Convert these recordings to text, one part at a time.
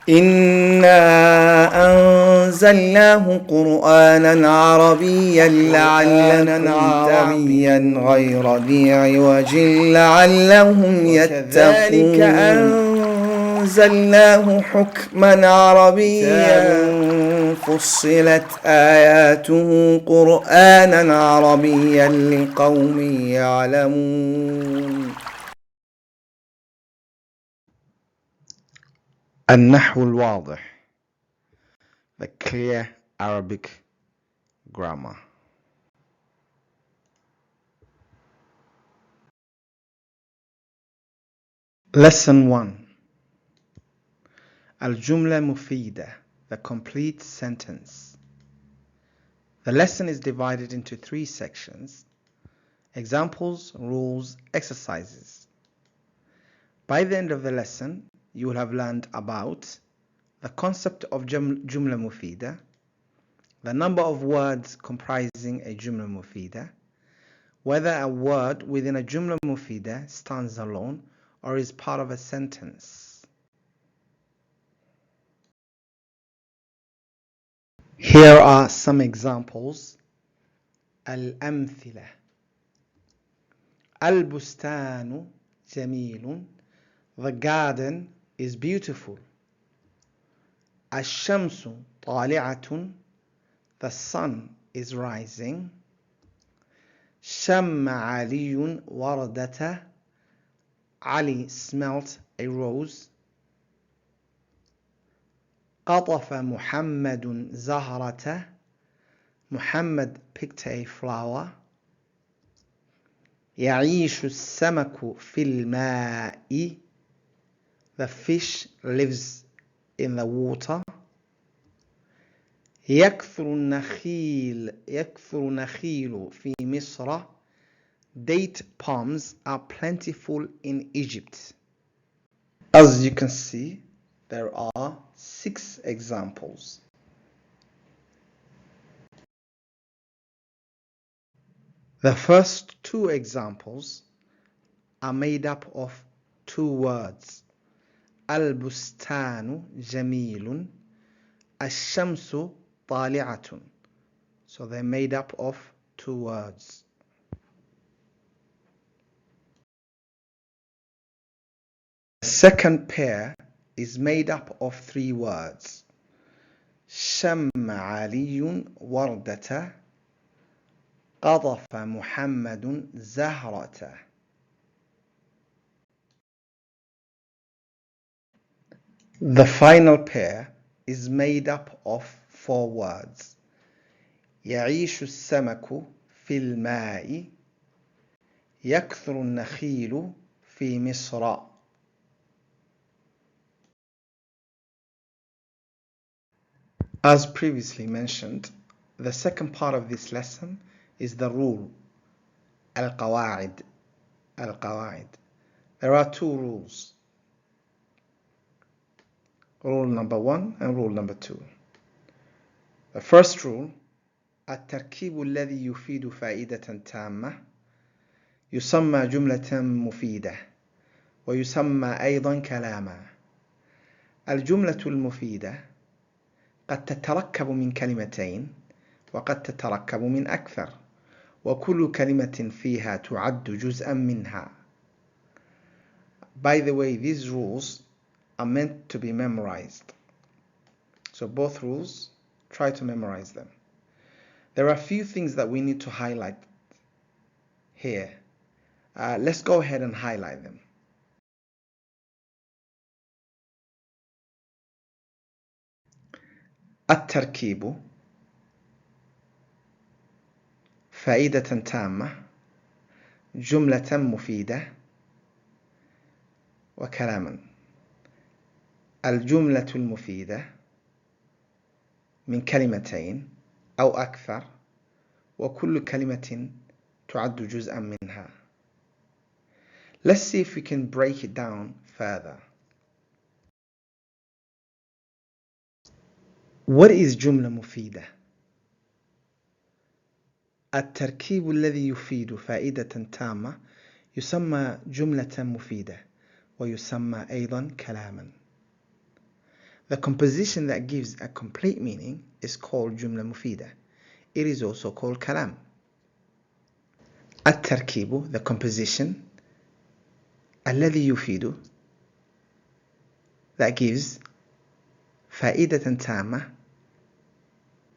إنا أنزلناه قرآنا عربيا عربيا غير ذي عوج لعلهم يتقون. أنزلناه حكما عربيا فصلت آياته قرآنا عربيا لقوم يعلمون. النحو الواضح, the clear Arabic grammar. Lesson 1. Al-Jumla Mufida, the complete sentence. The lesson is divided into 3 sections: examples, rules, exercises. By the end of the lesson, you will have learned about the concept of Jumla Mufida, the number of words comprising a Jumla Mufida, whether a word within a Jumla Mufida stands alone or is part of a sentence. Here are some examples. Al-Amthila. Al-Bustanu Jamilun. The garden is beautiful. Ash-Shamsu Tali'atun. The sun is rising. Shamma Aliyun Wardata. Ali smelt a rose. قطف محمد زهرة. Muhammad picked a flower. يعيش السمك في الماء. The fish lives in the water. يكثر النخيل في مصر. Date palms are plentiful in Egypt. As you can see, there are 6 examples. The first 2 examples are made up of 2 words. Al-Bustanu Jamilun. Ash-Shamsu Tali'atun. So they're made up of 2 words. The second pair is made up of 3 words. Shamma Aliyun Wardata. قطف محمد زهرة. The final pair is made up of 4 words. يعيش السمك في الماء. يكثر النخيل في مصر. As previously mentioned, the second part of this lesson is the rule, al-qawa'id. Al-qawa'id. There are 2 rules. Rule number 1 and rule number 2. The first rule, التركيب الذي يفيد فائدة تامة يسمى جملة مفيدة ويسمى أيضا كلاما. الجملة المفيدة قد تتركب من كلمتين وقد تتركب من أكثر، وكل كلمة فيها تعد جزءا منها. By the way, these rules are meant to be memorized. So both rules, try to memorize them. There are a few things that we need to highlight here. Let's go ahead and highlight them. التركيب فائدة تامة جملة مفيدة وكلاما. الجملة المفيدة من كلمتين أو أكثر وكل كلمة تعد جزءا منها. Let's see if we can break it down further. What is جملة مفيدة؟ التركيب الذي يفيد فائدة تامة يسمى جملة مفيدة ويسمى أيضا كلاما. The composition that gives a complete meaning is called جملة مفيدة. It is also called كلام. التركيب, the composition, الذي يفيد, that gives فائدة تامة,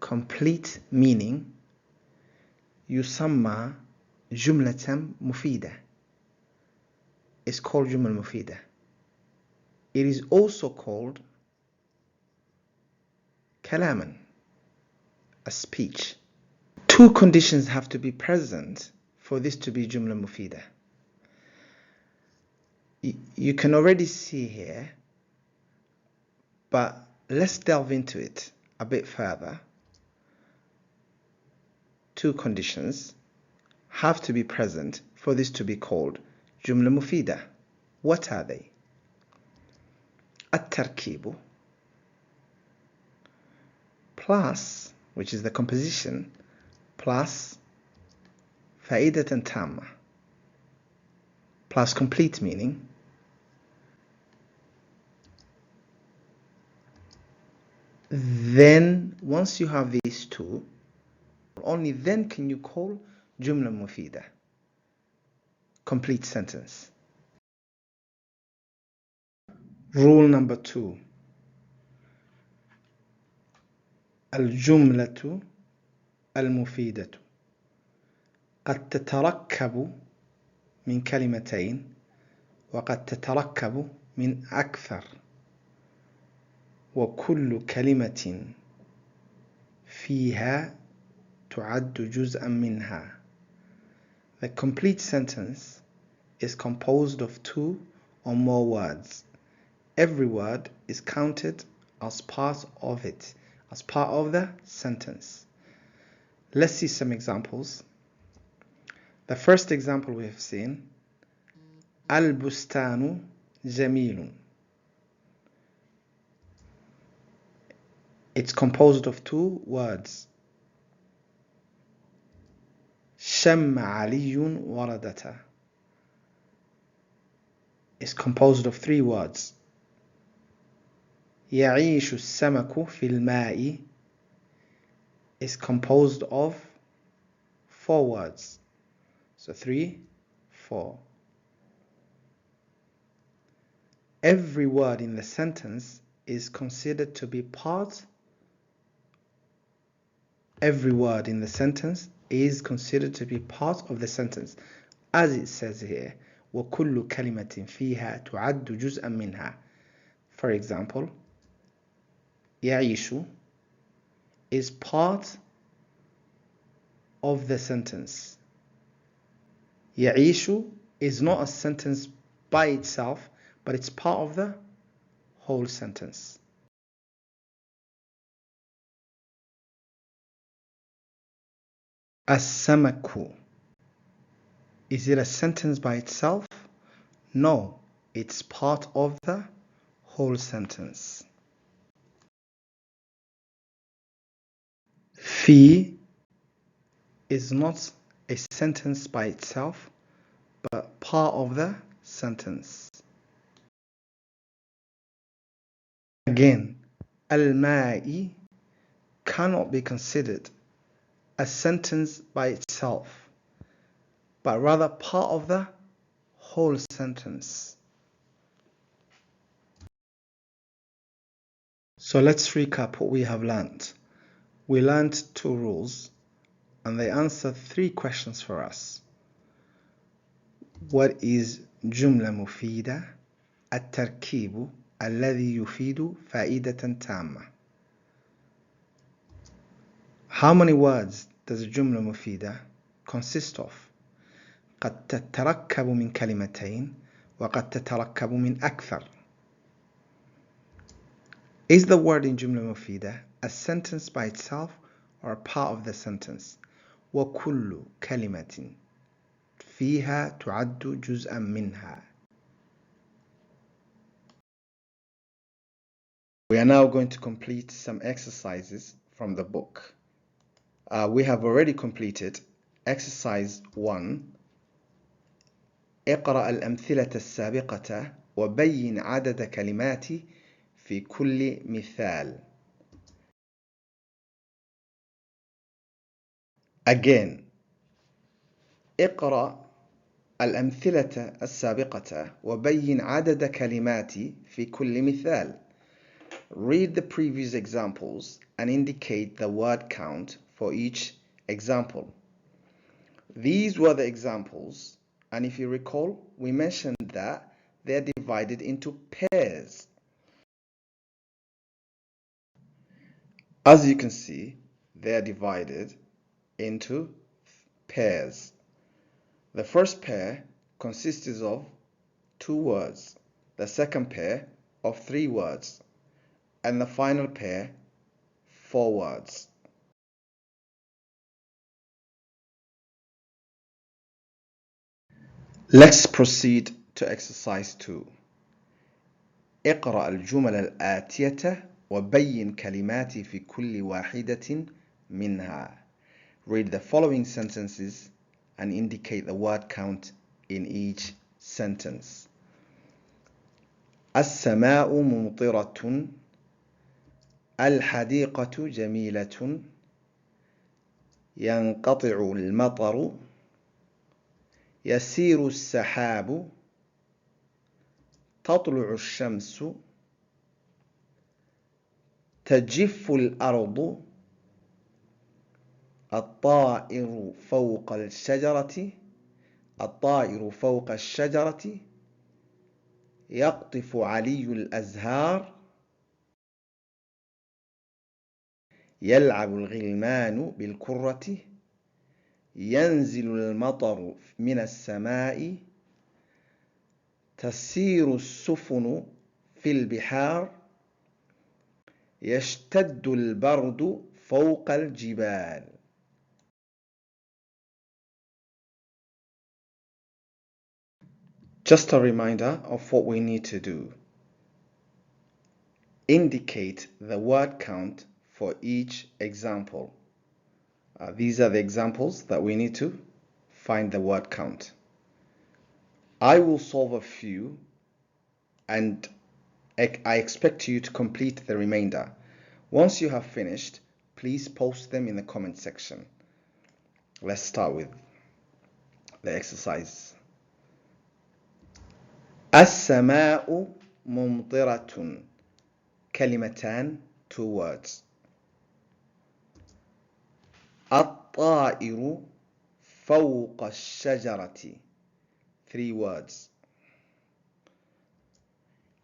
complete meaning, يسمى جملة مفيدة, is called جملة مفيدة. It is also called كلاما, a speech. Two conditions have to be present for this to be جملة مفيدة. You can already see here, but let's delve into it a bit further. Two conditions have to be present for this to be called جملة مفيدة. What are they? التركيب plus, which is the composition, plus فائدة تامة, plus complete meaning, then once you have these two, only then can you call جملة مفيدة, complete sentence. Rule number 2. الجملة المفيدة قد تتركب من كلمتين وقد تتركب من أكثر وكل كلمة فيها تعد جزءا منها. The complete sentence is composed of 2 or more words. Every word is counted as part of it, as part of the sentence. Let's see some examples. The first example we have seen, البستان جميل. It's composed of 2 words. شم علي وردته. It's composed of 3 words. يعيش السمك في الماء is composed of 4 words. So 3, 4. Every word in the sentence is considered to be part. Every word in the sentence is considered to be part of the sentence. As it says here, وكل كلمة فيها تعد جزءا منها. For example, يعيش is part of the sentence. يعيش is not a sentence by itself, but it's part of the whole sentence. السمك, is it a sentence by itself? No, it's part of the whole sentence. في is not a sentence by itself, but part of the sentence. Again, الماء cannot be considered a sentence by itself, but rather part of the whole sentence. So let's recap what we have learned. We learned 2 rules, and they answer 3 questions for us. What is جملة مفيدة؟ التركيب الذي يفيد فائدة تامة. How many words does a جملة مفيدة consist of? قد تتركب من كلمتين وقد تتركب من أكثر. Is the word in جملة مفيدة a sentence by itself or a part of the sentence? وكل كلمة فيها تعد جزءا منها. We are now going to complete some exercises from the book. We have already completed exercise 1. اقرأ الأمثلة السابقة وبين عدد كلمات في كل مثال. Again, اقرأ الأمثلة السابقة وبين عدد كلمات في كل مثال. Read the previous examples and indicate the word count for each example. These were the examples, and if you recall, we mentioned that they are divided into pairs. As you can see, they are divided into pairs. The first pair consists of 2 words, the second pair of 3 words, and the final pair 4 words. Let's proceed to exercise 2. اقرأ الجمل الآتية وبين كلمات في كل واحدة منها. Read the following sentences and indicate the word count in each sentence. السماء ممطرة. الحديقة جميلة. ينقطع المطر. يسير السحاب. تطلع الشمس. تجف الأرض. الطائر فوق الشجرة. الطائر فوق الشجرة. يقطف علي الأزهار. يلعب الغلمان بالكرة. ينزل المطر من السماء. تسير السفن في البحار. يشتد البرد فوق الجبال. Just a reminder of what we need to do. Indicate the word count for each example. These are the examples that we need to find the word count. I will solve a few and I expect you to complete the remainder. Once you have finished, please post them in the comment section. Let's start with the exercise. السماء ممطرة. كلمتان, 2 words. الطائر فوق الشجرة, 3 words.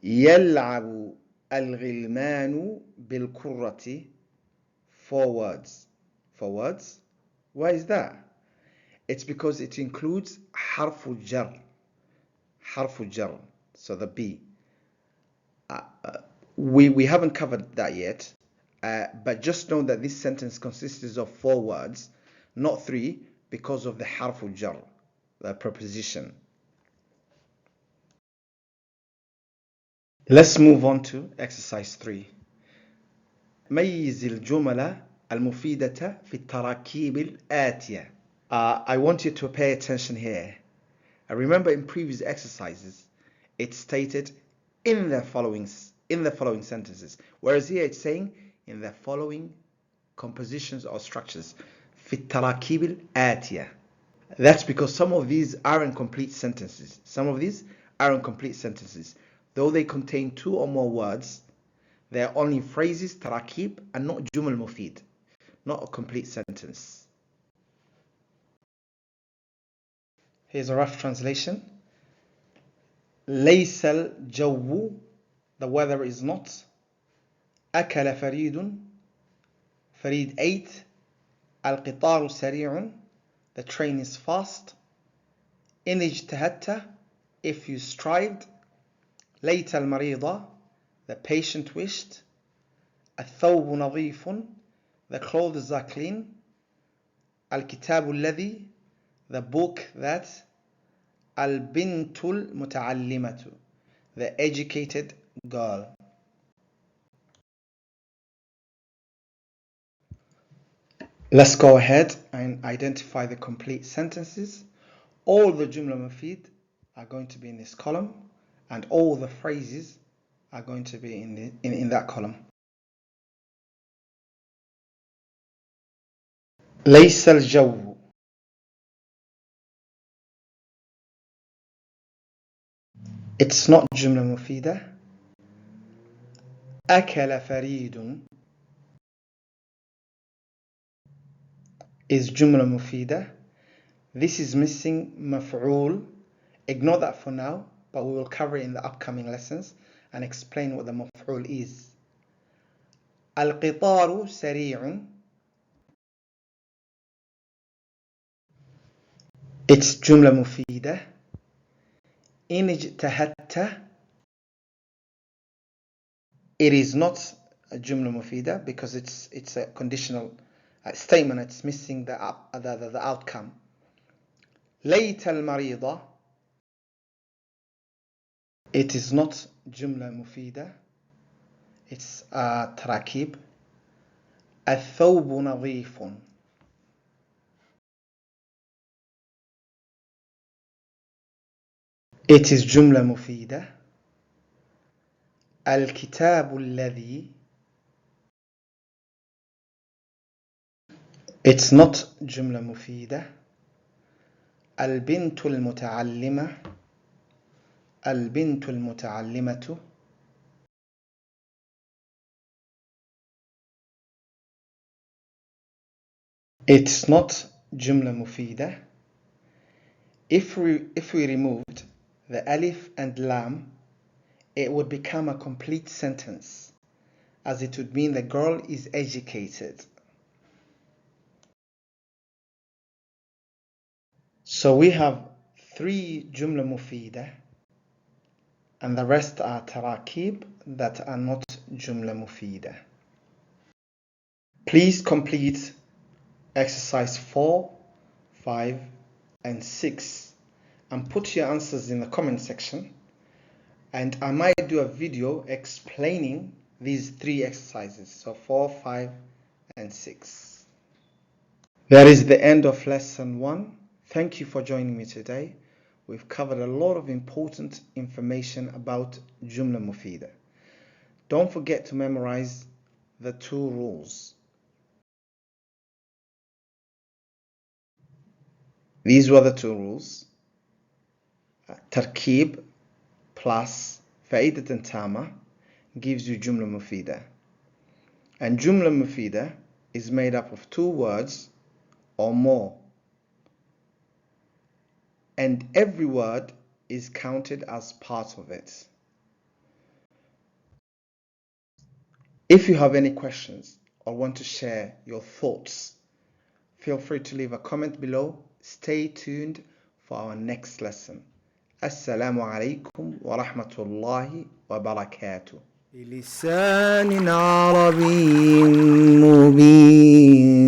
يلعب الغلمان بالكرة, 4 words. 4 words? Why is that? It's because it includes حرف الجر. حرف الجر, so the B. We haven't covered that yet, but just know that this sentence consists of 4 words, not 3, because of the حرف الجر, the preposition. Let's move on to exercise 3. ميز الجمل المفيدة في التراكيب الآتية. I want you to pay attention here. I remember in previous exercises, it stated in the following sentences, whereas here it's saying in the following compositions or structures. في التراكيب الآتية. That's because some of these are incomplete sentences. Though they contain 2 or more words, they are only phrases, tarakib, and not jumal mufid, not a complete sentence. Here's a rough translation. ليس الجو, the weather is not. أكل فريد, فريد ate. القطار سريع, the train is fast. إن اجتهدت, if you strived. ليت المريض, the patient wished. الثوب نظيف, the clothes are clean. الكتاب الذي, the book that. البنت المتعلمة, the educated girl. Let's go ahead and identify the complete sentences. All the jumla mufid are going to be in this column, and all the phrases are going to be in that column. ليس الجو. It's not جملة مفيدة. أكل فريد is جملة مفيدة. This is missing مفعول. Ignore that for now, but we will cover it in the upcoming lessons and explain what the مفعول is. القطار سريع. It's جملة مفيدة. إن اجتهدت. It is not a جملة مفيدة because it's a conditional statement. It's missing the outcome. ليت المريض. It is not جملة مفيدة. It's تراكيب. الثوب نظيف. It is جملة مفيدة. الكتاب الذي. It's not جملة مفيدة. البنت المتعلمة. البنت المتعلمة. It's not جملة مفيدة. If we removed the alif and lam, it would become a complete sentence, as it would mean the girl is educated. So we have 3 جملة مفيدة and the rest are tarakib that are not جملة مفيدة. Please complete exercise 4, 5 and 6 and put your answers in the comment section, and I might do a video explaining these 3 exercises, so 4, 5 and 6. That is the end of lesson 1. Thank you for joining me today. We've covered a lot of important information about Jumla Mufida. Don't forget to memorize the 2 rules. These were the 2 rules. Tarkib plus Fa'idat Tama gives you Jumla Mufida. And Jumla Mufida is made up of 2 words or more. And every word is counted as part of it. If you have any questions or want to share your thoughts, feel free to leave a comment below. Stay tuned for our next lesson. Assalamu alaikum wa rahmatullahi wa barakatuh. بلسان عربي مبين